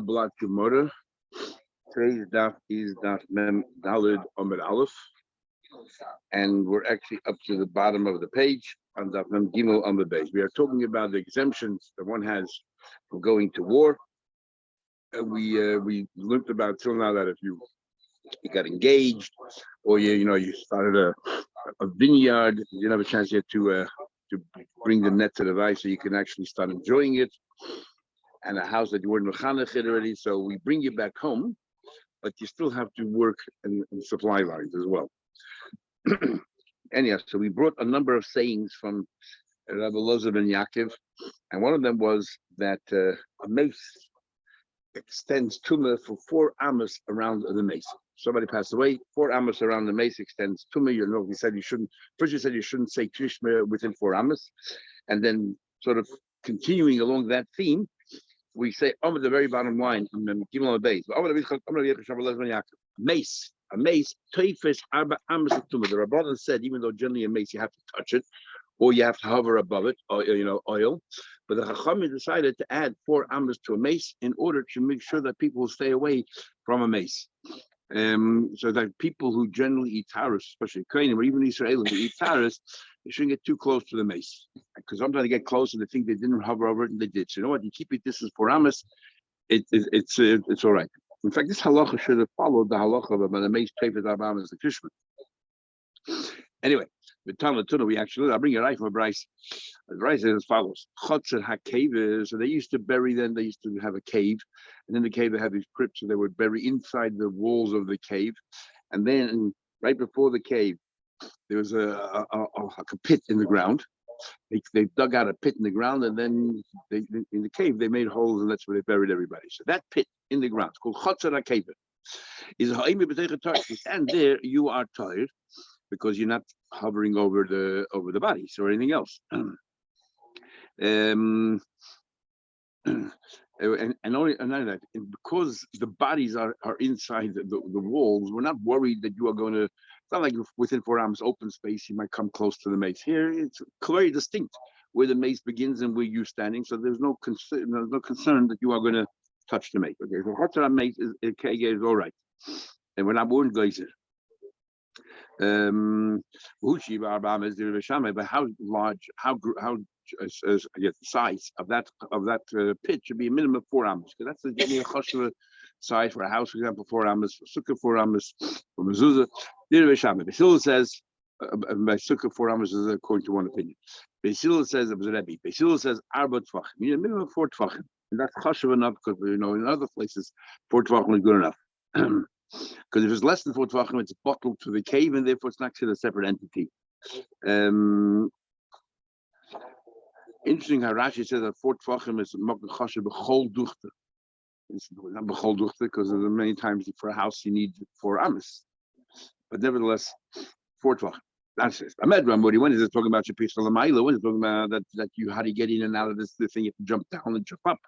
Blood Gemara. Today's daf is daf mem dalid amud aleph, and we're actually up to the bottom of the page on daf mem gimel amud beis. We are talking about the exemptions that one has for going to war. And we learned about till now that if you got engaged, or you started a vineyard, you didn't have a chance yet to bring the net to the vine, so you can actually start enjoying it. And a house that you weren't mechanech already, so we bring you back home, but you still have to work in supply lines as well. Anyhow, so we brought a number of sayings from Rabbi Loza ben Yaakov, and one of them was that a mace extends tumah for 4 amos around the mace. Somebody passed away, 4 amos around the mace extends tumah. We said you shouldn't. First, you said you shouldn't say krishma within 4 amos, and then sort of continuing along that theme, we say at the very bottom line, mace, a mace, teifes arba amos tumah. The Rabbanan said, even though generally a mace you have to touch it, or you have to hover above it, or oil. But the Chachamim decided to add 4 amos to a mace in order to make sure that people will stay away from a mace. So that people who generally eat taras, especially Kohanim or even Israelis who eat taras, they shouldn't get too close to the mace. Because sometimes they get close and they think they didn't hover over it, and they did. So you know what? You keep it distance 4 amos, it's all right. In fact, this halacha should have followed the halacha of a mace teifes arba amos the krishma. Anyway, with Tana Tuna, we actually, I'll bring you right from a Bryce. The Bryce says as follows: Chotzer HaKav. So they used to bury. Then they used to have a cave, and in the cave they had these crypts, so they would bury inside the walls of the cave, and then right before the cave, there was a pit in the ground. They dug out a pit in the ground, and then in the cave they made holes, and that's where they buried everybody. So that pit in the ground, it's called Chotzer HaKav, is Ha'imi B'Teicha Torah. And there you are tired, because you're not hovering over the bodies or anything else. And only that, because the bodies are inside the walls, we're not worried that you are going to. It's not like within 4 amos open space, you might come close to the mace. Here, it's very distinct where the mace begins and where you're standing, so there's no concern that you are going to touch the mace. Okay, so Hotzar mace is all right, and we're not worried glazer. But how large, I guess the size of that pit should be a minimum of 4 amos, because that's the choshev size for a house, for example, 4 amos, for sukkah 4 amos, for mezuzah. Basil says by sukkah 4 amos is according to one opinion. Basil says Basil says arba tvachim, a minimum of 4 tvachim, and that's choshev enough, because in other places 4 tvachim is good enough. Because if it's less than 4 tvachim, it's bottled to the cave, and therefore it's not considered a separate entity. Interesting how Rashi says that 4 tvachim is magen chasher b'chol duchter. It's not b'chol duchter, because there are many times for a house you need 4 amos, but nevertheless 4 tvachim. That's it. Ahmed Ramudi, when is it talking about Shapir Salamaila? When is it talking about that you how do you get in and out of the thing? You have to jump down and jump up.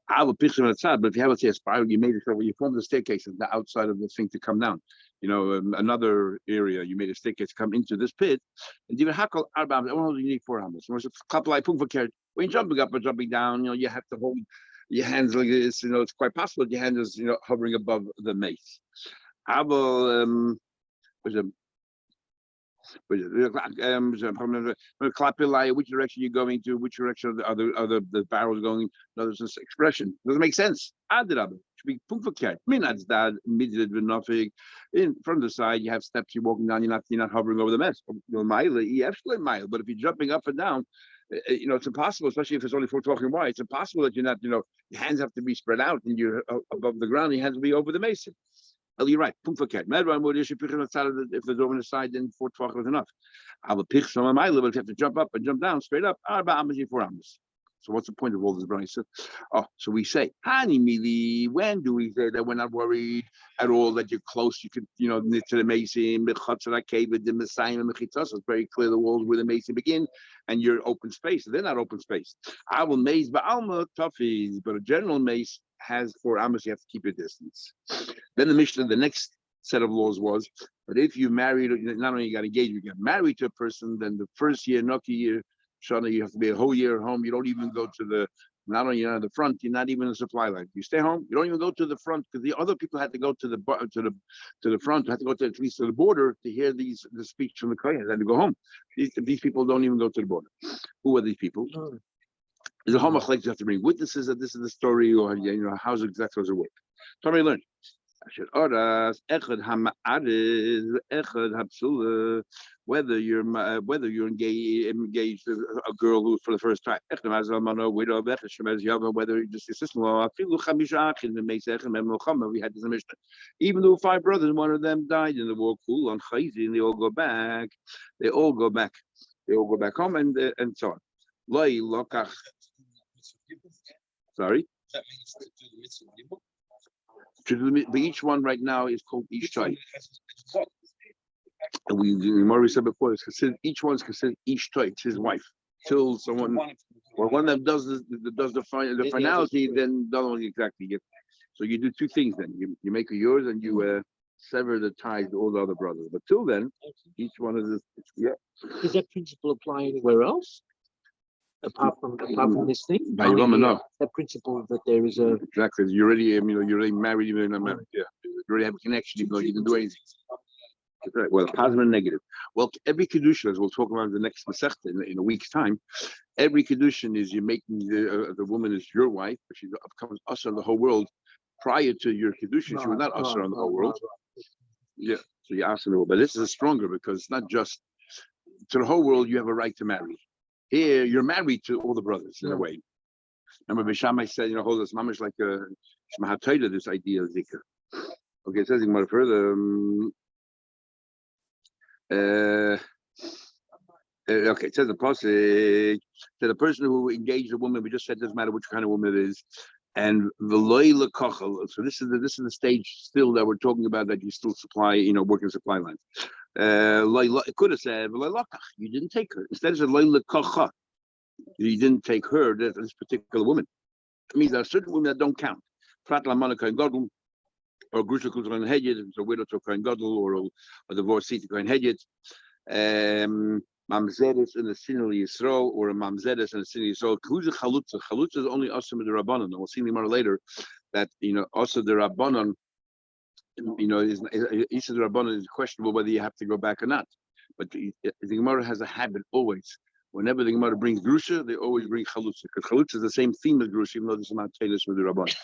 I will picture on the side, but if you have, let's say, a spiral, you made it so you formed the staircase at the outside of the thing to come down. Another area, you made a staircase to come into this pit. And even hakol arba amos, you need 4 amos. When you're jumping up or jumping down, you have to hold your hands like this. It's quite possible that your hand is, hovering above the mace. I will, which direction you're going to, which direction are the barrels going. There's this expression doesn't make sense. Should be in from the side. You have steps. You're walking down. You're not hovering over the mess. But if you're jumping up and down, it's impossible. Especially if it's only 4 tvachim wide. It's impossible that you're not. Your hands have to be spread out and you're above the ground. Your hands will be over the mason. Oh, you're right. If there's over the side, then 4 tvachim is enough. I will pick some of my level. If you have to jump up and jump down straight up, 4 amos. So what's the point of all this, Brian? So we say, Hani Mili, when do we say that we're not worried at all that you're close, you could, knit to the mason, it's very clear the walls where the mason begin, and you're open space. They're not open space. I will maze, but Alma toughies, but a general mace has 4 amos, you have to keep your distance. Then the Mishnah, the next set of laws was, but if you married, not only you got engaged, you get married to a person, then the first year, Noki year, Shana, you have to be a whole year at home. You don't even go to the Not only you're on the front, you're not even in the supply line. You stay home. You don't even go to the front because the other people had to go to the front. Had to go to at least to the border to hear the speech from the kohen. They had to go home. These people don't even go to the border. Who are these people? There's a homach, you have to bring witnesses that this is the story, or how's exactly does it work? Tommy learn. Whether you're engaged a girl who for the first time, whether you're just your sister-in-law, we had this in the Mishnah. Even though 5 brothers, one of them died in the war, cool on Chayzi, and they all go back. They all go back home and so on. Sorry. But each one right now is called Ish Toy. And we already said before, it's considered, each one's considered Ish Toy. It's his wife. Till someone, or one of them does the finality, then the other one exactly get. So you do 2 things then. You make it yours and you sever the ties to all the other brothers. But till then, each one of this, Does that principle apply anywhere else? Apart from this thing, by no. That principle that there is a exactly. You're already married, even though you're not married. Yeah, you already have a connection, even though you can do anything. Right. Well, positive and negative. Well, every kedusha, as we'll talk about in the next masechta in a week's time, every kedusha is you're making the woman is your wife, but she becomes usher on the whole world. Prior to your kedusha, she was not usher on the whole world. Yeah, so you ask her, but this is stronger because it's not just to the whole world. You have a right to marry. Here, you're married to all the brothers in a way. Remember, Bishamai said, hold us, mamish like Shmahatayla, this idea of zikr. Okay, it says more further. Okay, it says the pasuk that the person who engaged a woman, we just said, doesn't matter which kind of woman it is, and the loyla kachal. So this is the stage still that we're talking about, that you still supply, working supply lines. It could have said you didn't take her. Instead, it said loyla kacha. You didn't take her, this particular woman. It means there are certain women that don't count. Prat lamana kohen gadol, or grusha kuz kohen hedyet, it's a widow to kohen gadol, or a divorcee to kohen hedyet. Mamzeres in the sinali Yisrael, or a mamzeres in the sinali Yisrael. Who's a chalutza? Chalutza is only also the rabbanon, and we'll see more later that also the rabbanon. Each of the rabbanon is questionable whether you have to go back or not. But the Gemara has a habit always. Whenever the Gemara brings grusha, they always bring chalutza, because chalutza is the same theme as grusha, even though this is not tailored with the rabbanon.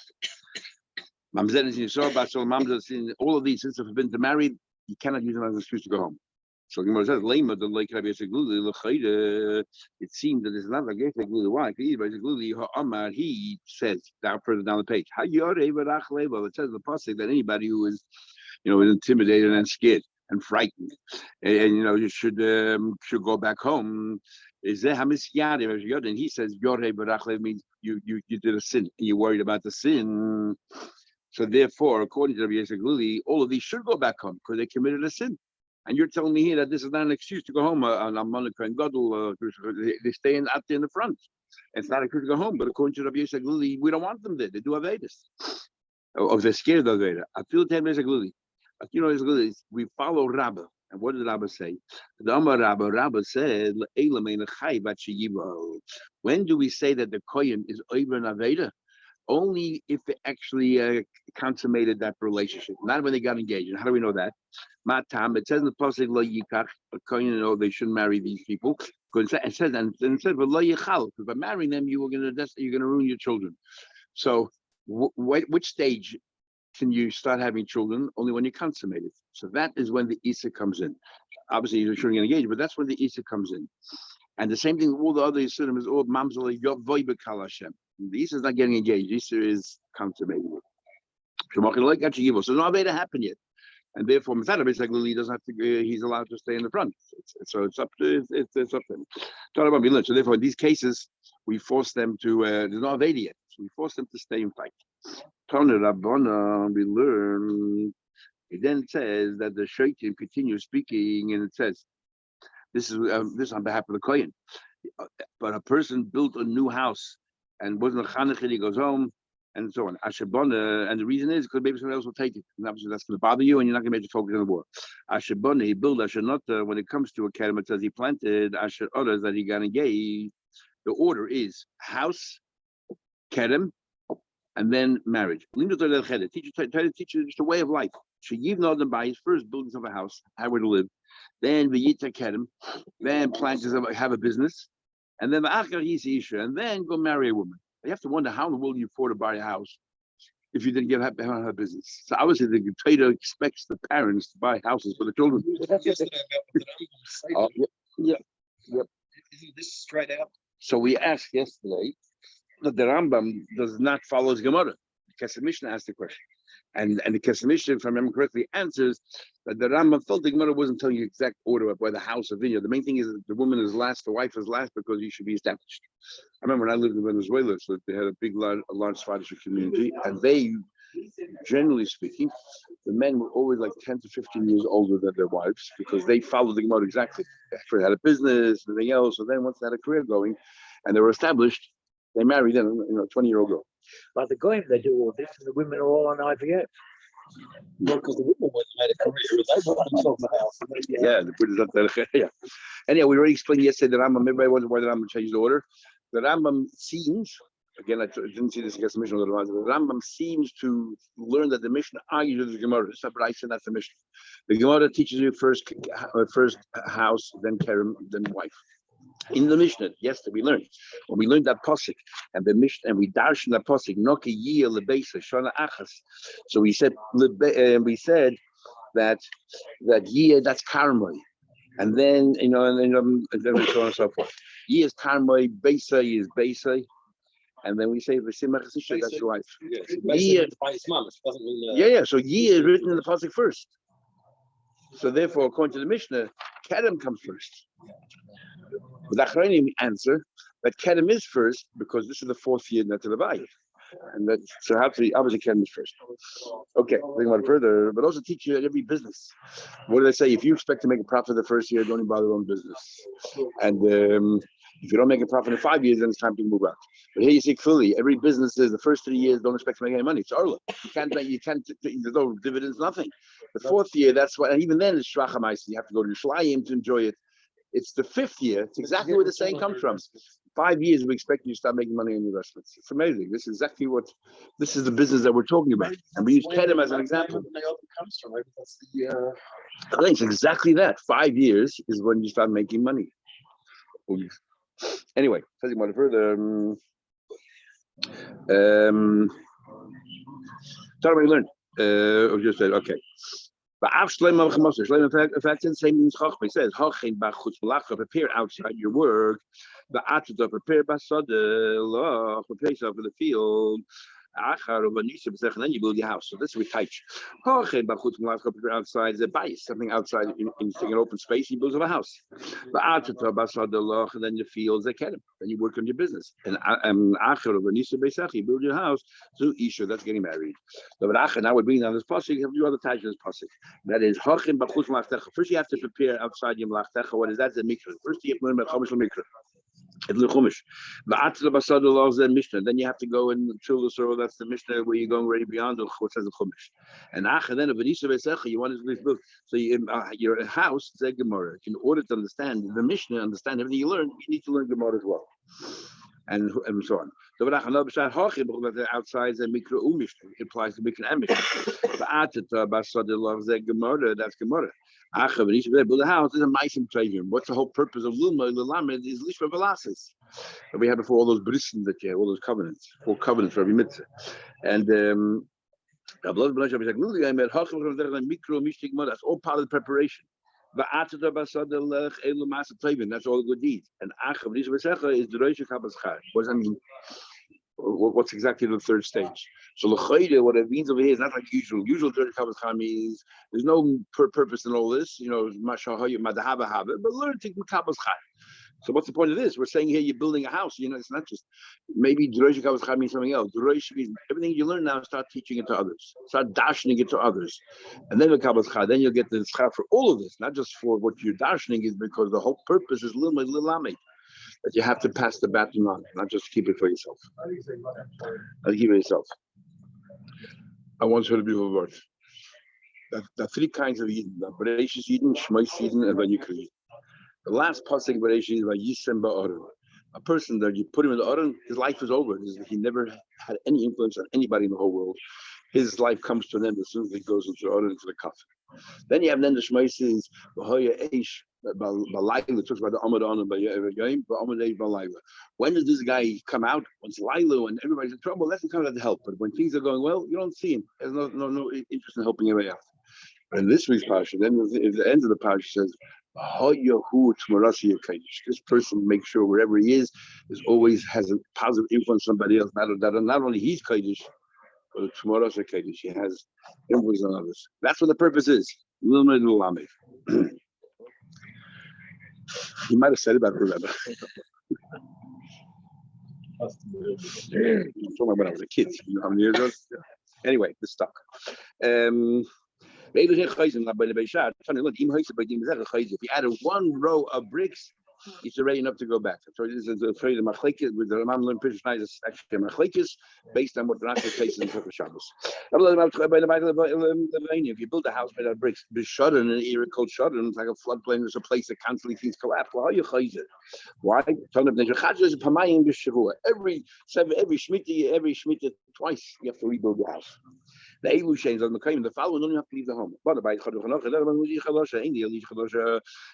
Mamzer is in Yisrael, Basel, Mamzer in all of these. Since if you've been to married, you cannot use them as an excuse to go home. So Gemara says, "Lema the like Rabbi Yisrael lechayda." It seems that it's not like Yisrael. Why? He says down further down the page, it says the pasuk that anybody who is, is intimidated and scared and frightened, and you should go back home. Is there hamisyad? And he says yorei barachlev means you did a sin and you're worried about the sin. So therefore, according to Rabbi Yisrael, all of these should go back home because they committed a sin. And you're telling me here that this is not an excuse to go home. They stay out there in the front. It's not an excuse to go home. But according to Rabbi Yisrael, we don't want them there. They do Avedis. Or they're scared of Aveda. I feel Rabbi Yisrael, we follow Rabbah. And what did Rabbah say? The Amar Rabbah said, when do we say that the Kohen is over an Aveda? Only if they actually consummated that relationship, not when they got engaged. And how do we know that? Matam, it says in the pasuk lo yikach, they shouldn't marry these people. Because it says, and it says, lo yichal, because by marrying them, you're going to ruin your children. So, which stage can you start having children? Only when you consummate it. So that is when the Isa comes in. Obviously, you shouldn't get engaged, but that's when the Isa comes in. And the same thing, all the other Yisurim is all mamzal yavoy b'kal Hashem. The Isa is not getting engaged. Isa is consummated. So no Aveda happened yet, and therefore Mithad basically doesn't have to. He's allowed to stay in the front. So it's up to him. So therefore, in these cases, we force them to. There's no Aveda yet, so we force them to stay and fight. We learn. It then says that the Shaitim continues speaking, and it says, "This is on behalf of the Kohen." But a person built a new house and wasn't a chanech, he goes home, and so on. Ashabana, and the reason is because maybe someone else will take it, and obviously that's going to bother you, and you're not going to be able to focus on the war. Ashabana, he built Ashanota. When it comes to a kerem, it says he planted. Asher others that he got engaged. The order is house, Kerem, and then marriage. Teach just a way of life. Sheyiv Nodem buys first buildings of a house, how to live, then V'yita Kerem, then plan to have a business, and then the Achar Yisi Isha, and then go marry a woman. You have to wonder how in the world you afford to buy a house if you didn't have a business. So obviously the Torah expects the parents to buy houses for the children. Yeah. Isn't this straight out? So we asked yesterday that the Rambam does not follow his Gemara. The Kesef Mishnah asked the question. And the Kesef Mishnah, if I remember correctly, answers that the Rambam felt the Gemara wasn't telling you exact order of where the house or vineyard. The main thing is that the woman is last, the wife is last, because you should be established. I remember when I lived in Venezuela, so they had a large Swedish community, and they, generally speaking, the men were always like 10 to 15 years older than their wives, because they followed the Gemara exactly. They had a business, everything else, so then once they had a career going, and they were established, they married them, 20-year-old girl. But the Goyim, they do all this, and the women are all on IVF. Well, because the women made a career, they bought themselves a house. Yeah, the Buddha's not there. Yeah. Anyhow, we already explained yesterday the Rambam. Everybody wonders why the Rambam changed the order. The Rambam seems, again, I didn't see this against the Mishnah. The Rambam seems to learn that the Mishnah argues with the Gemara. It's not what I said, that's the Mishnah. The Gemara teaches you first house, then kerem, then wife. In the Mishnah, yesterday we learned when we learned that pasuk and the Mishnah, and we darshan that pasuk noki yiyah lebeisa shana achas. So we said that yiyah, that's karmoi, and then and then so on and so forth. Yiyah is karmoi, beisa is beisa, and then we say v'simach isha, that's your wife. Yiyah by his mom. So yiyah is written in the pasuk first. So therefore, according to the Mishnah, kerem comes first. With Achronim answer that Kedem is first because this is the fourth year not to the Vayif. And that so obviously Kedem is first. Okay, think about it further, but also teach you at every business. What do they say? If you expect to make a profit the first year, don't even bother your own business. And if you don't make a profit in 5 years, then it's time to move out. But here you see clearly, every business is the first 3 years don't expect to make any money. It's Arla. You can't, there's no dividends, nothing. The fourth year, that's why, and even then it's Shrachamais. You have to go to Shlayim to enjoy it. It's the fifth year. It's exactly where the saying comes from. 5 years, we expect you to start making money on investments. It's amazing. This is exactly this is the business that we're talking about. And we use Kedem as an example. I think it's exactly that. 5 years is when you start making money. Anyway, talking about it further. Sorry, we learned. Just said, okay. But Shlomo in fact, the same means Chachma says, prepare outside your work. The Atzuta prepare Basada, prepare yourself for the field. And then you build your house. So this is we teach. Prepare outside is a base, something outside in an open space. You build a house. The Atzuta Basada, and then the fields they can. Then you work on your business. And you build your house. So Isha, that's getting married. Now we're bringing down this pasuk. You have to do other types of this pasuk. That is, first you have to prepare outside your malachtecha. What is that? The mikra. First you have to learn about chumash mikra. It's the chumash. The Mishnah. Then you have to go and chill the soil. That's the Mishnah where you're going already beyond what says the chumash. And then you want to build. So your house is a Gemara. In order to understand the Mishnah, understand everything you learn, you need to learn Gemara as well. And so on. So outside the mikra u'mishnah, it applies to mikra and mishnah. Gemara, that's Gemara. Build a house is a meisim treivim. What's the whole purpose of lilma? Lelamed is lishma velasis. And we had before all those brisson that you have, all those covenants, 4 covenants for every mitzvah. And that's all part of the preparation. That's all good deeds. And is the Rosh Hashanah. What does that mean? What's exactly the third stage? So what it means over here is not like usual. Usual Rosh Hashanah means there's no purpose in all this, but learn to Kabbalas Chai. So what's the point of this? We're saying here you're building a house. It's not just maybe Rosh Hashanah means something else. Rosh means everything you learn now, start teaching it to others. Start dashing it to others. And then the Kabbalas Chai, then you'll get the schar for all of this, not just for what you're dashing, is because the whole purpose is lilame. That you have to pass the baton on, not just keep it for yourself. Keep it yourself. I once heard a beautiful word. There are 3 kinds of Yidden: the Bereshis Yidden, Shmais Yidden, and Vayikra Yidden. The last pasuk of Bereshis is Vayisem Ba'arim. A person that you put him in the Aron, his life is over. He never had any influence on anybody in the whole world. His life comes to an end as soon as he goes into the Aron, into the coffin. Then you have the Shmaisis, Bahoya Eish, Balayla, talks about the Amad On and Bayayim, Amad Eish Balayla. When does this guy come out? When it's Lila and everybody's in trouble, let him come out to help. But when things are going well, you don't see him. There's no interest in helping anybody out. And this week's Pasha, then at the end of the Pasha says, this person makes sure wherever he is always has a positive influence on somebody else. Not only he's Kaddish, but tomorrow's a Kaddish. He has influence on others. That's what the purpose is. He might have said it, but I don't remember. I'm talking about when I was a kid. You know how many years ago? Anyway, this stuck. If you added one row of bricks, it's already enough to go back. So this is afraid of machlekes with the Ramam learned Pishna is actually machlekes based on what the Rashi takes in Sotah Shabbos. If you build a house made out of bricks, b'shadon in an area called shadon, it's like a floodplain. There's a place that constantly things collapse. Well, how you chayzer? Why? Every shmita twice you have to rebuild the house. The Elu Shanes on the claim, the following don't have to leave the home.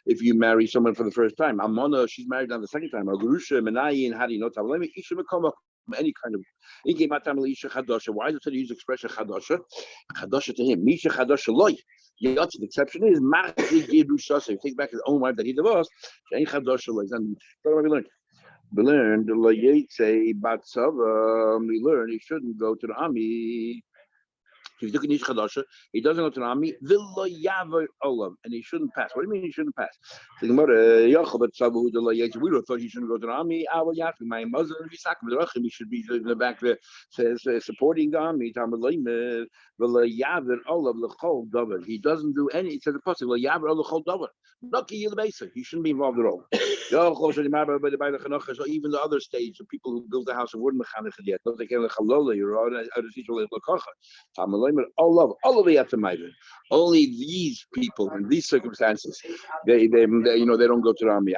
If you marry someone for the first time, Amona, she's married on the second time. Agurusha, Menayi, and Hadi, no Tablemi, Ishamakoma, any kind of. Why does it use the expression Chadasha? Chadasha to him. Misha Chadasha Loy. The exception is Machzi Girushasa. He takes back his own wife that he divorced. Ain't Chadasha Loy. And what have we learned? We learned we learned he shouldn't go to the army. If he's looking at Chadasha, he doesn't go to the army, and he shouldn't pass. What do you mean he shouldn't pass? We would have thought he shouldn't go to the army. My mother, he should be in the back there, says supporting the army. He doesn't do any. It says the pasuk, he shouldn't be involved at all. So even the other stage, the people who built the house and weren't mechanech yet, don't they care all of the Yatamaiva. Only these people in these circumstances, they don't go to the army.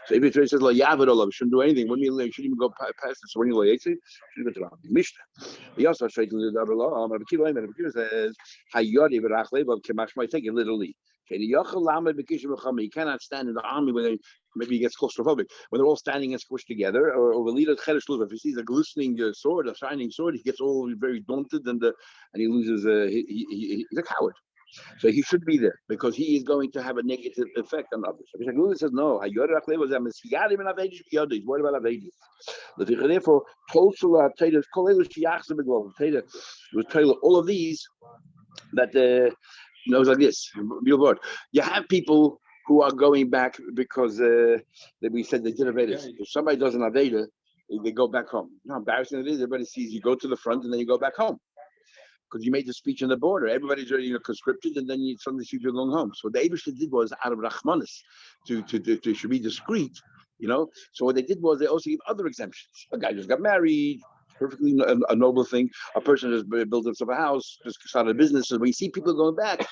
So if it says shouldn't do anything, when you shouldn't even go past this when you shouldn't go to the army. Mishnah. He also says take it literally. He cannot stand in the army when maybe he gets claustrophobic. When they're all standing and squished together, or if he sees a glistening sword, a shining sword, he gets all very daunted and he loses. He's a coward. So he should be there because he is going to have a negative effect on others. So Mishnah says no. He's worried about Avedis. Therefore, all of these that knows like this. You have people who are going back because we said they did Avedis. If somebody does an Aveda, they go back home. You know how embarrassing it is? Everybody sees you go to the front and then you go back home. Because you made the speech on the border. Everybody's already conscripted, and then you suddenly see you're going home. So what the Eibishter did was out of Rachmanis to be discreet, So what they did was they also gave other exemptions. A guy just got married, perfectly a noble thing. A person just built himself a house, just started a business. So when you see people going back,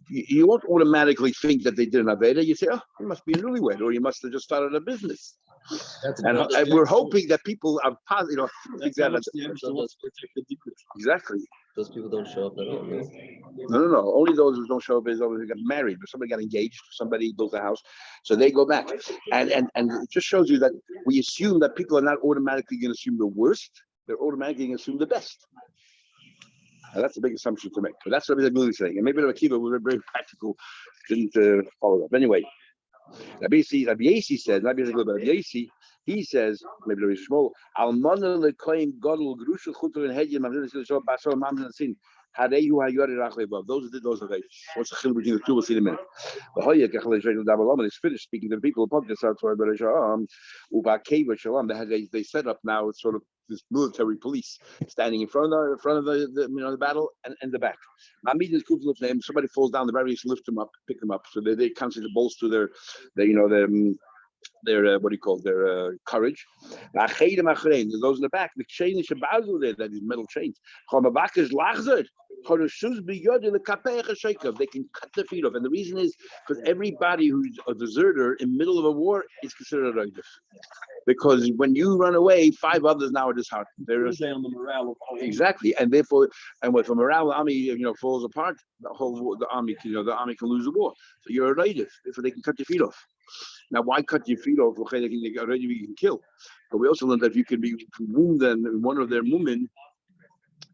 you won't automatically think that they did an Aveda. You say, oh, you must be a newlywed, or you must have just started a business. And we're hoping that people are positive. Exactly. Those people don't show up at all. No. Only those who don't show up is those who got married, or somebody got engaged, somebody built a house, so they go back. And it just shows you that we assume that people are not automatically going to assume the worst; they're automatically going to assume the best. And that's a big assumption to make. But that's what Rabbi saying. And maybe Rabbi Akiva was very practical, didn't follow up. Anyway, Rabbi Yasi says, Rabbi Yasi, he says, maybe Rabbi Shmuel, Almana lekoim gadol grusha chuter and hediyim amzin shel basar mamzin sin. Harehu hayori rachle above. Those who did those are what's the chiluk between the two? We'll see in a minute. The hoya kachal shel dabalam is finished speaking to the people. Podcast out to Rabbi Shalom. Uba keva shalom. They set up now. It's sort of this military police standing in front of the battle and the back. Somebody falls down, the barriers lift them up, pick them up, so they constantly bolster their what do you call their courage. Those in the back, the chain is that is metal chains. They can cut their feet off, and the reason is because everybody who's a deserter in the middle of a war is considered a roidif. Because when you run away, 5 others now are disheartened. They're on the morale of exactly, and therefore, and when the morale of the army, falls apart, the army can lose the war. So you're a roidif, therefore they can cut your feet off. Now, why cut your feet off? Already you can kill, but we also learned that if you can wound them in one of their mumin.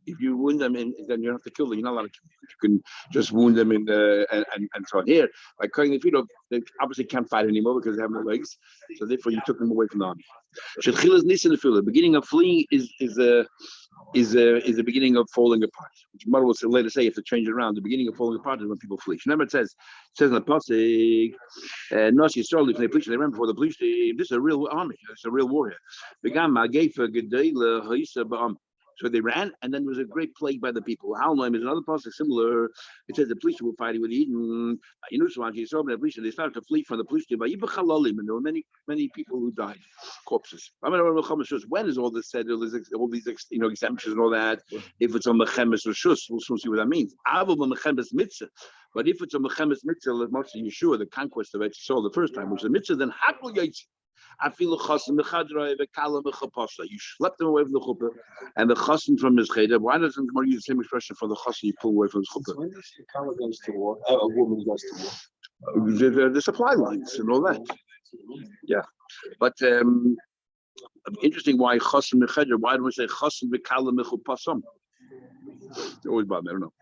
If you wound them in, then you don't have to kill them. You're not allowed to kill them. You can just wound them in and so on. Here, by cutting the feet off, they obviously can't fight anymore because they have no legs. So therefore, you took them away from the army. The beginning of fleeing is the beginning of falling apart. Which Mother will later say, you have to change it around. The beginning of falling apart is when people flee. Remember, it says in the pasuk, "Nasi Yisrael if they flee, they remember before the police. This is a real army. It's a real war here." So they ran, and then there was a great plague by the people. Halnoim is another pasuk similar. It says the police were fighting with Eden. They started to flee from the police, and there were many people who died, corpses. When is all this said? All these exemptions and all that. If it's on mechemes reshus, we'll soon see what that means. But if it's a mechemes mitzvah, as much as Yeshua, the conquest of Eretz the first time, which is a mitzvah, then hakol yaitzi. You schlepped them away from the chuppah, and the chassan from his cheder. Why doesn't Gemara use the same expression for the chassan you pull away from his chuppah? When does she come against the war? A woman goes to The war. supply lines and all that. Yeah, but interesting. Why chassan mecheder? Why do we say chassan v'kala mechupasam? Always bad. I don't know.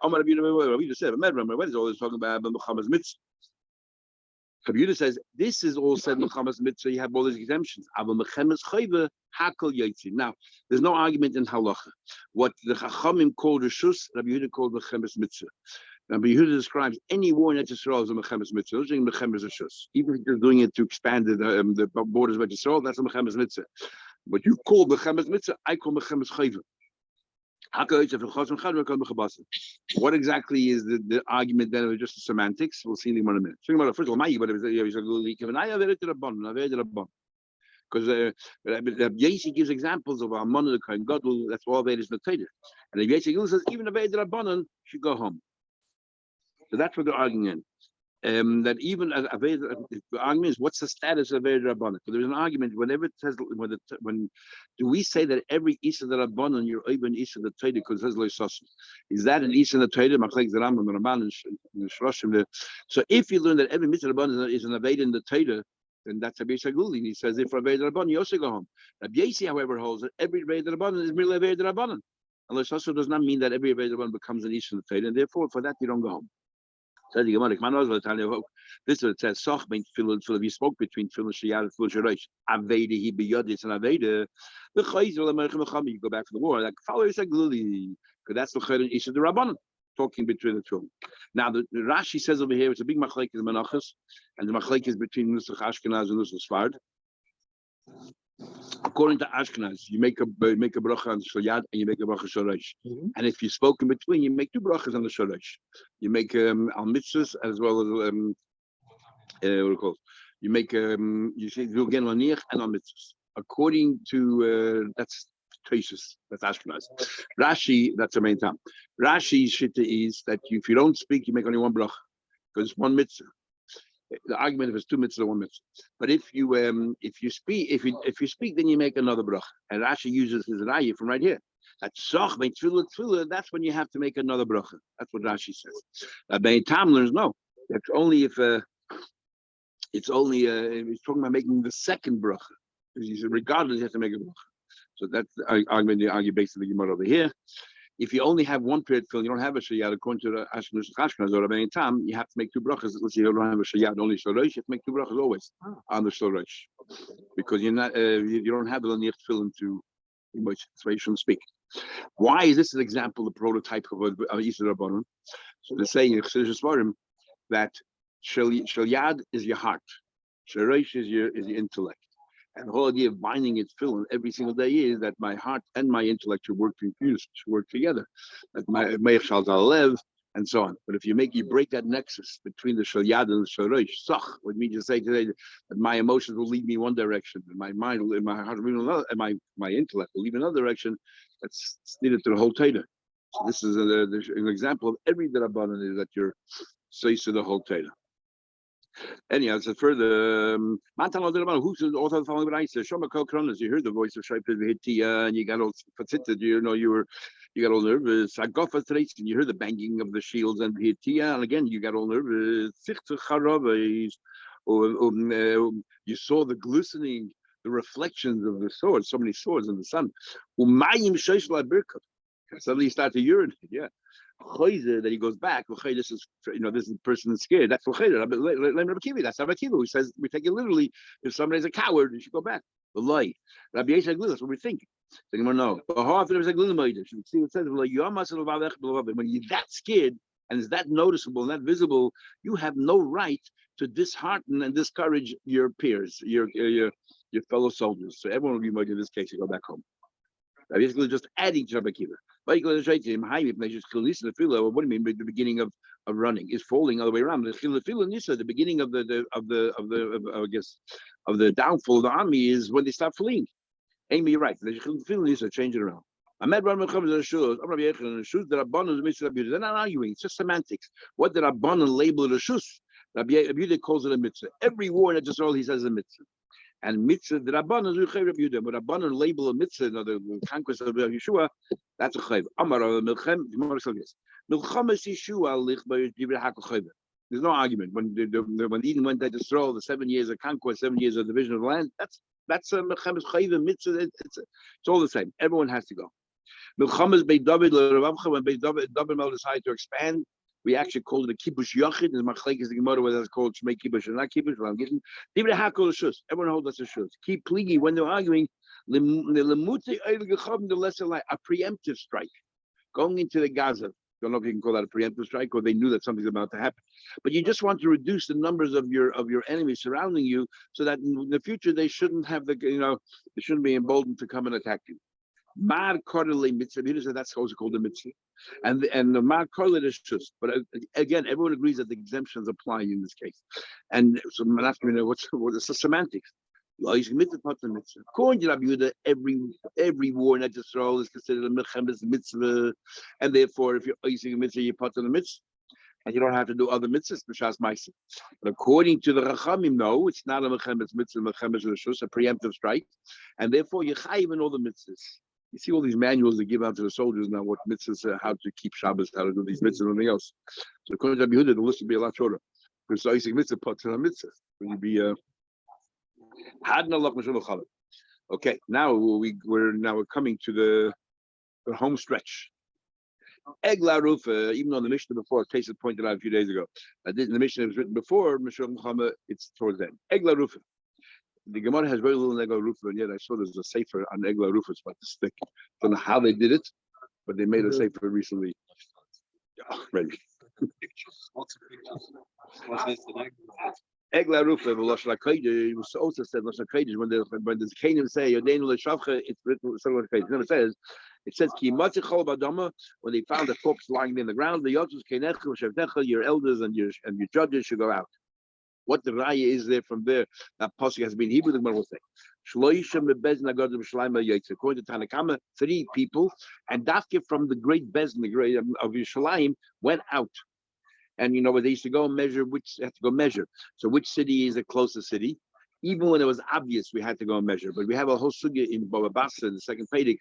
Amar Rabbi Yehuda said, "What is all this talking about? Mechamas mitzvah." Rabbi Yehuda says this is all said mechamas mitzvah. You have all these exemptions. Now, there's no argument in halacha. What the Chachamim called reshus, Rabbi Yehuda called mechamas mitzvah. Rabbi Yehuda describes any war in Eretz Yisrael as a mechamas mitzvah. Those are mechamas reshus. Even if you're doing it to expand the borders of Eretz Yisrael, that's a mechamas mitzvah. But you call mechamas mitzvah, I call mechamas chayva. What exactly is the argument then of just the semantics? We'll see in a minute. First of all, because Yesi gives examples of Amon and God will, that's all Vedas in the Torah. And if Yesi says even a Veda Rabbanon should go home. So that's what they're arguing in. That even as the argument is what's the status of Veda Rabbanon? Because there's an argument whenever it says when do we say that every Isa the Rabbanon you're even Isa the Torah because it says Loisasim? Is that an Isa the Torah? Machlek the Rambam, the Ramban, and Shloshim. So if you learn that every Mitzvah Rabbanon is an Aveda in the Torah, then that's a Beisaguli. He says if Aveda Rabbanon you also go home. Rabbi Yesi, however, holds that every Aveda Rabbanon is merely Aveda Rabbanon. And Loisasim does not mean that every Aveda Rabbanon becomes an Isa in the Torah, and therefore for that you don't go home. This is what it says. Soch ben tefillah. You spoke between tefillah sheyad and tefillah shereish. Aveda he beyadis and aveda. The chayzer lemerchem. You go back to the war. Like follow Isaglili, because that's the chayzer isha the rabbanon talking between the two. Now the Rashi says over here it's a big machlek in the menachos, and the machlek is between Nusach Ashkenaz and Nusach Sfard. According to Ashkenaz, you make a bracha on Shalyad and you make a bracha Shoresh. And if you spoke in between, you make 2 brachas on the Shoresh. You make al mitzvahs as well as what do you call it? You make you say Vilgen Laniach and al mitzvahs. According to that's Toshis, that's Ashkenaz. Rashi, that's the main time. Rashi's shitta is that if you don't speak, you make only 1 bracha because it's 1 mitzvah. The argument if it's 2 mitzvahs, 1 mitzvah. But if you speak, then you make another bracha. And Rashi uses his raya from right here. That's soch by tefillah. That's when you have to make another bracha. That's what Rashi says. By Tam learns no. That's only if it's talking about making the second bracha. Because he said regardless, you have to make a bracha. So that's the argument they argue based on the Gemara over here. If you only have 1 period fill, you don't have a shayad according to the Ashkenaz or Rabbeinu Tam, you have to make 2 brachas. Let's say you don't have a shayad, only shorosh, you have to make 2 brachas always on the shorosh. Because you're not you don't have the laniach fill to much, so you shouldn't speak. Why is this an example, the prototype of Yisra Rabbanon? So they say in Chassidus that shalyad is your heart, shorosh is your intellect. And the whole idea of binding its fill every single day is that my heart and my intellect should work together. That my meich shal lev and so on. But if you break that nexus between the shalyad and the shorosh, sach would mean to say today that my emotions will lead me one direction, and my mind will, my heart will lead another, and my intellect will lead another direction. That's needed to the whole Torah. So this is an example of every Darabanan is that you're says to the whole Torah. Anyhow, so further, who's the author of the following Braisa? Shoma Kol Kronos. You heard the voice of Shaiper Vihitiya, and you got all fatzited. You know, you got all nervous. Agofa Trace, and you heard the banging of the shields and Vihitiya, and again you got all nervous. Sichtu Charaves, you saw the glistening, the reflections of the swords. So many swords in the sun. Umayim Sheish La Birkat. Suddenly you start to urinate. Yeah. That he goes back. This is this person is scared. That's That's Rabbi Kiva who says we take it literally. If somebody's a coward, you should go back. The lie. Rabbi Yeshua, that's what we think. So no. See what it says. When you're that scared and it's that noticeable and that visible, you have no right to dishearten and discourage your peers, your fellow soldiers. So everyone will be motivated in this case to go back home. Basically, just adding to Rabbi Kiva. What do you mean by the beginning of running? Is falling all the way around. The beginning of the downfall of the army is when they start fleeing. Amy, you're right. Change it around. They're not arguing. It's just semantics. What did Rabbanan label the shus? Rabbi Yehuda calls it a mitzvah. Every war in Israel he says a mitzvah. And mitzvah, the Rabbanan is Rabbi Yehuda, but Rabbanan label a mitzvah, the conquest of Yeshua, that's a chayv. Amar milchem, milchem is Yeshua lich by Divrei HaKol. There's no argument when Eden went to destroy the 7 years of conquest, 7 years of division of land. That's a milchem is chayv mitzvah. It's all the same. Everyone has to go. Milchem is Beit David when Beit David decided to expand. We actually called it a kibush yachid. There's machlekes the Gemara whether it's called shmei kibush or not kibush. Well, I'm getting Divrei HaKol shus. Everyone holds us a shus. Keep pligi when they're arguing. A preemptive strike, going into the Gaza. Don't know if you can call that a preemptive strike, or they knew that something's about to happen. But you just want to reduce the numbers of your enemies surrounding you, so that in the future they shouldn't have they shouldn't be emboldened to come and attack you. Mar korele mitzvah. That's also called a mitzvah, and the mar korele is just. But again, everyone agrees that the exemptions apply in this case, and so I'm asking what's the semantics. According to Rabbi Yehuda, every war in Israel is considered a milchemes mitzvah, and therefore, if you're using a mitzvah, you put on a mitzvah, and you don't have to do other mitzvahs b'shas ma'aser. But according to the Rachamim, no, it's not a milchemes mitzvah, milchemes reshus, a preemptive strike, and therefore you chayiv in all the mitzvahs. You see all these manuals they give out to the soldiers now, what mitzvahs, how to keep Shabbos, how to do these mitzvahs, and everything else. So according to Rabbi Yehuda, the list would be a lot shorter. Because using mitzvah puts on a mitzvah, when you be okay, now we're coming to the home stretch. Egla Rufa, even though the Mishnah before, Tesa pointed out a few days ago, the Mishnah was written before Mishra Muhammad, it's towards then. Egla Rufa. The Gemara has very little Egla Rufa, and yet I saw there's a sefer on Egla Rufa. It's about this thick. I don't know how they did it, but they made a sefer recently. Oh, maybe. Egla Rufa, Lashon HaKodesh, was also said Lashon HaKodesh when the Canaan say Yodeinu L'Shavcha, it's written Lashon HaKodesh. It never says. It says Ki Matzi Chol B'Adama, when they found a corpse lying in the ground, the Yotzos Keinecha V'Shavtecha, your elders and your judges should go out. What the raya is there from there? That pasuk has been Hebrew. The Gemara will say, Shloisha mebezin agodim shleima yaitz. According to Tanakama, 3 people, and Dafke from the great bezin, the great of Yerushalayim, went out. And where they used to go and measure, So which city is the closest city? Even when it was obvious, we had to go and measure. But we have a whole sugya in Baba Basra, the second Pedic,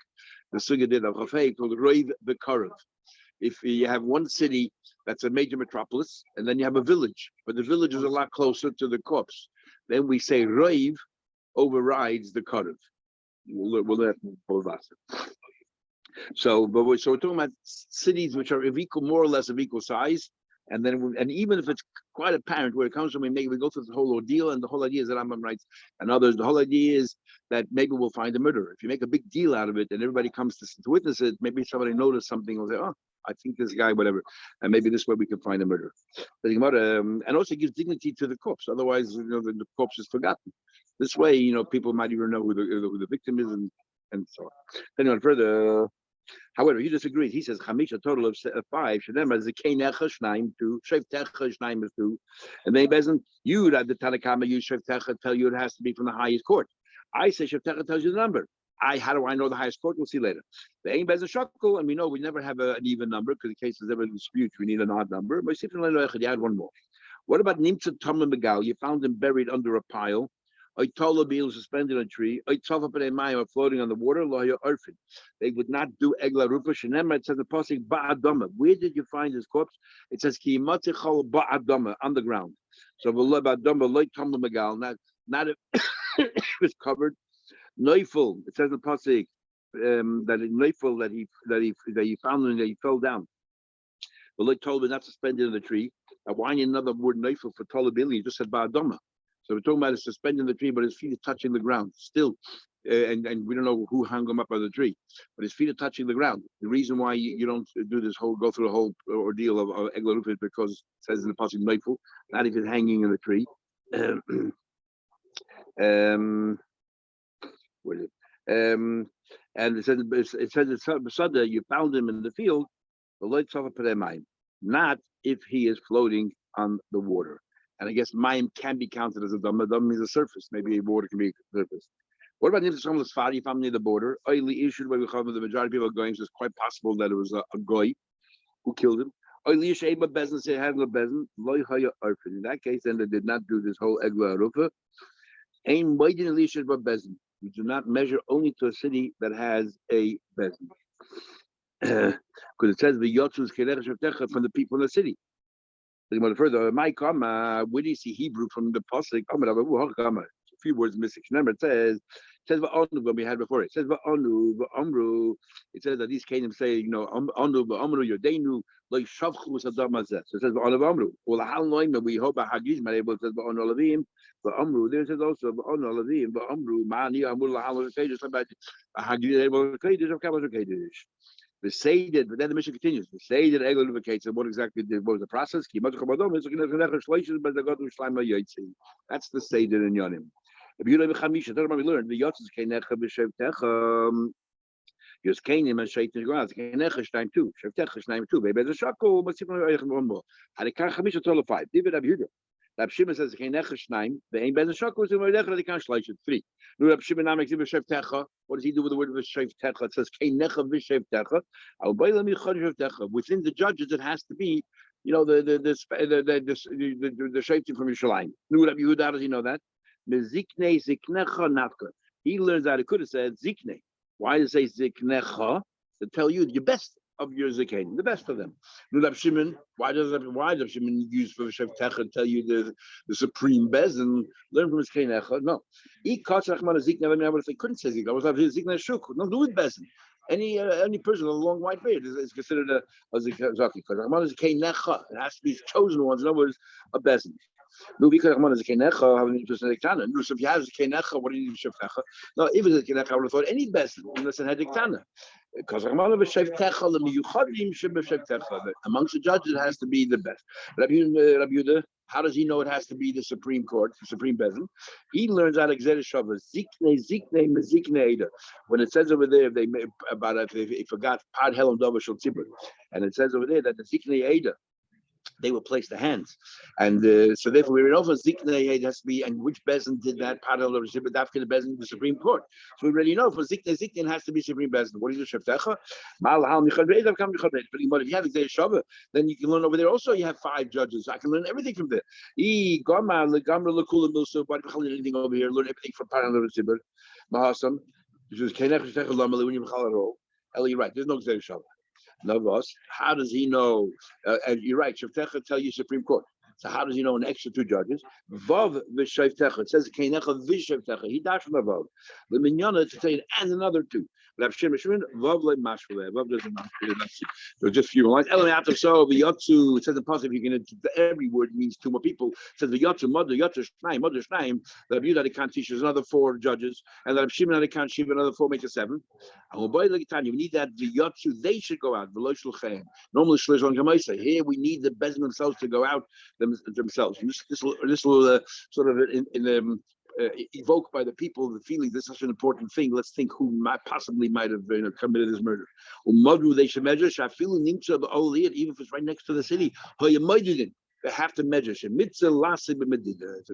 the sugya did of Chafei called Roiv B'Karav. If you have one city that's a major metropolis, and then you have a village, but the village is a lot closer to the corpse, then we say Roiv overrides the Karav. We'll learn Baba Basra. So we're talking about cities which are more or less of equal size. And even if it's quite apparent where it comes from, we go through the whole ordeal, and the whole idea is that Rambam writes, and others, the whole idea is that maybe we'll find a murderer. If you make a big deal out of it, and everybody comes to witness it, maybe somebody noticed something, will say, oh, I think this guy, whatever, and maybe this way we can find a murderer. And also gives dignity to the corpse. Otherwise, the corpse is forgotten. This way, people might even know who the victim is, and so on. Then further. However, he disagrees. He says Chamish, a total of 5. Shadem is a Keinecha Shnaim 2, Shevtecha Shnaim is 2, and then Bezin, you at the Tanakama use Shevtecha, tell you it has to be from the highest court. I say Shevtecha tells you the number. How do I know the highest court? We'll see later. The aim as a shackle, and we know we never have an even number because in case there's ever a dispute, we need an odd number. But you add one more. What about Nimtza Tamim Megal? You found him buried under a pile. Oitola being suspended on a tree. Oitofa Pnei floating on the water. Lohya Arfin. They would not do Egla Rufa. Shenemar, it says the Pasuk Ba'adama. Where did you find his corpse? It says Ki Matichal Ba'adama, on the ground. So Ba'adama, Loy Tamim Megal. Not if it was covered. Neufel, it says the pasuk that in Neufel that he found him, that he fell down. The Lord told him not suspended in the tree. Why another word Neufel for Tolabili? He just said Ba'adama. So we're talking about a suspended in the tree, but his feet are touching the ground still, and we don't know who hung him up on the tree, but his feet are touching the ground. The reason why you don't go through the whole ordeal of Egla Rufa is because it says in the pasuk Neufel, not if it's hanging in the tree. And it says Sotah, you found him in the field, not if he is floating on the water. And I guess Mayim can be counted as a Dhamma. Dhamma means a surface. Maybe water can be a surface. What about if someone was Sfari, you found near the border? Oily issued by the majority of people are going, so it's quite possible that it was a goy who killed him. Oily issued by Bezin, say has no Bezin. In that case, then they did not do this whole Egla Rufa. Aim waiting Elisha but Bezin. You do not measure only to a city that has a Bezin. Because it says the Yotzus from the people in the city. Further, my comma, where do you see Hebrew from the Pasuk? A few words missing. Remember, it says when we had before it says Amru. It says that these Canaan say, Anu Amru Yodenu like Shavchu Sadamazet. So it says Amru. Well, how long we hope Hagiz Marable says Anu Lavim. But Amru, there says also Anu Lavim, but Amru Mani Amru Lahal Kadesh about Hagiz Able Kadesh of Kabbalah Kadesh. The Seder, but then the mission continues. The Seder Egel indicates what exactly what was the process. That's the Seder in Yonim. If you know the Chamisha, that's what we learned. The Yotzes Keinecha b'Shevtecha. Yos Keinim and Shaitan Grounds. Keinecha Shnaim too. Shevtecha Shnaim too. Maybe there's a shackle. But one more. Hadikar Chamisha 12:5. David Abiyuda. Rab Shimon says Keinecha Shnaim. The ain ben the shackle. So Hadikar Hadikar Shleishet 3. Nu Rab Shimon Namek Shevtecha. What does he do with the word Shevtecha? It says Keinecha b'Shevtecha. Within the judges, it has to be, the Shaitan from Yerushalayim. Nu Rab Yehuda, how does he know that? He learns that it could have said zikne. Why does it say ziknecha? To tell you the best of your zikain, the best of them. Shimon, why does Shimon use for Shevtecha to tell you the supreme bezin? Learn from his keinecha. No. He caught Rachman zikne. They couldn't say zikne. I was like zikne shuk. No, do with bezin. Any person with a long white beard is considered a zaki because Rachman is keinecha. It has to be chosen ones. In other words, a bezin. No, because Rahman is a kenecha, having to say diktana. No, so if you have a kenecha, what do you need shevtecha? No, if it's a kenecha, I would have thought any best unless it had diktana. Because Rahman of a shevtecha, the miyuchadim should be shevtecha. Amongst the judges, it has to be the best. Rabbi Yehuda, how does he know it has to be the Supreme Court, the Supreme Bezin? He learns out Exeter Shavah, zikne, mezikne eda. When it says over there, they forgot pad helam dava shel tzibur, and it says over there that the zikne eda, they will place the hands, and so therefore we know for zikne it has to be, and which bezin did that part of the bezin, the Supreme Court. So we already know for zikne has to be Supreme Bezin. What is the shevtecha? But if you have Exeter Shavah, then you can learn over there. Also, you have 5 judges. I can learn everything from there. Anything over here, learn everything from part of the Sibur. Mahasam, you're right. There's no Exeter Shavah. Navos, how does he know? And you're right, Shevtecha tell you Supreme Court. So how does he know an extra 2 judges? Vav v'Shevtecha. It says Keinecha v'Shevtecha. He dashed from the Vav. The minyana to say and another 2. But Shimon Vav le mashvele. Vav doesn't matter. So just a few lines. Elam after so v'Yotzu. It says in positive. You can every word means 2 more people. It says v'Yotzu mother Yotzu Shnaim mother Shnaim. The Rabbi Yehuda can't teach. There's another 4 judges, and the Rabbi Shimon can't Shiva another 4 makes it 7. And boy, look at you. We need that v'Yotzu. They should go out. Normally, shlish on Gamaisa. Here we need the bezin themselves to go out themselves. This will sort of evoke by the people the feeling this is such an important thing. Let's think who might have committed this murder. They should measure even if it's right next to the city. They have to measure. It's a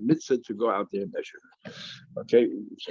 mitzvah to go out there and measure. Okay.